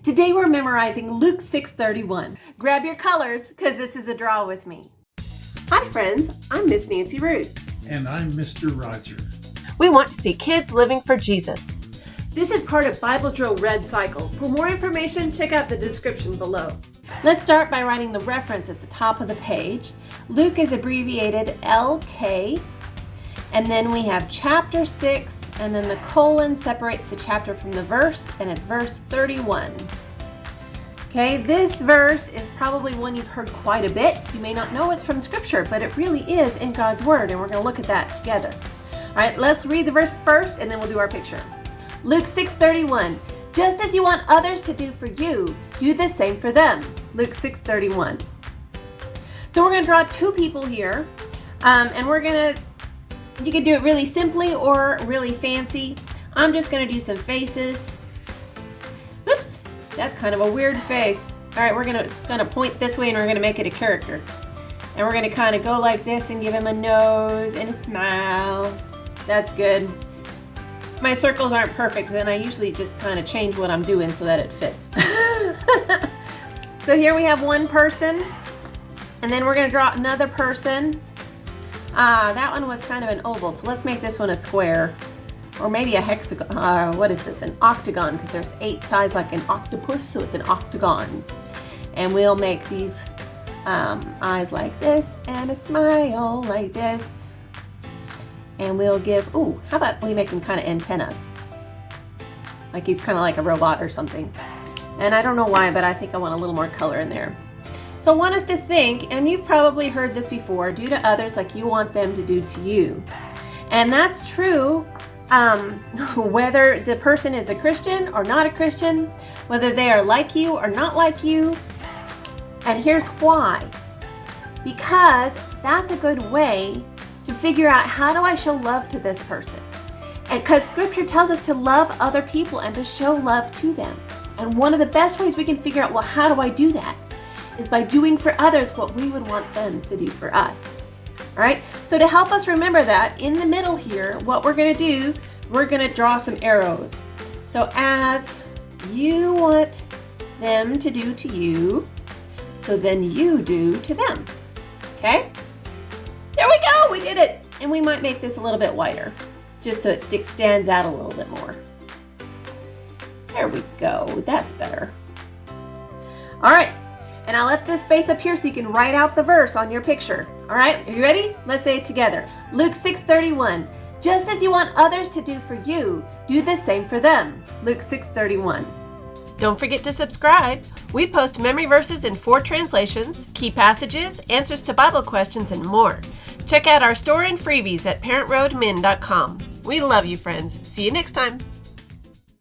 Today we're memorizing Luke 6:31. Grab your colors, because this is a draw with me. Hi friends, I'm Miss Nancy Ruth. And I'm Mr. Roger. We want to see kids living for Jesus. This is part of Bible Drill Red Cycle. For more information, check out the description below. Let's start by writing the reference at the top of the page. Luke is abbreviated LK, and then we have chapter 6, and then the colon separates the chapter from the verse, and it's verse 31. Okay, this verse is probably one you've heard quite a bit. You may not know it's from Scripture, but it really is in God's Word, and we're going to look at that together. All right, let's read the verse first, and then we'll do our picture. Luke 6:31. Just as you want others to do for you, do the same for them. Luke 6:31. So we're going to draw two people here, and you can do it really simply or really fancy. I'm just going to do some faces. Oops, that's kind of a weird face. All right, it's going to point this way, and we're going to make it a character. And we're going to kind of go like this and give him a nose and a smile. That's good. If my circles aren't perfect, then I usually just kind of change what I'm doing so that it fits. So here we have one person, and then we're going to draw another person. That one was kind of an oval, so let's make this one a square, or maybe a hexagon. What is this? An octagon, because there's 8 sides like an octopus, so it's an octagon. And we'll make these eyes like this and a smile like this. And we'll give, how about we make him kind of antenna? Like he's kind of like a robot or something. And I don't know why, but I think I want a little more color in there. So I want us to think, and you've probably heard this before, do to others like you want them to do to you. And that's true whether the person is a Christian or not a Christian, whether they are like you or not like you. And here's why. Because that's a good way to figure out, how do I show love to this person? And because Scripture tells us to love other people and to show love to them. And one of the best ways we can figure out, well, how do I do that? Is by doing for others what we would want them to do for us. All right, so to help us remember that, in the middle here, what we're going to do, we're going to draw some arrows. So as you want them to do to you, so then you do to them. Okay? There we go, we did it. And we might make this a little bit wider, just so it stands out a little bit more. There we go, that's better. All right. And I left this space up here so you can write out the verse on your picture. All right, are you ready? Let's say it together. Luke 6:31. Just as you want others to do for you, do the same for them. Luke 6:31. Don't forget to subscribe. We post memory verses in 4 translations, key passages, answers to Bible questions, and more. Check out our store and freebies at parentroadmin.com. We love you, friends. See you next time.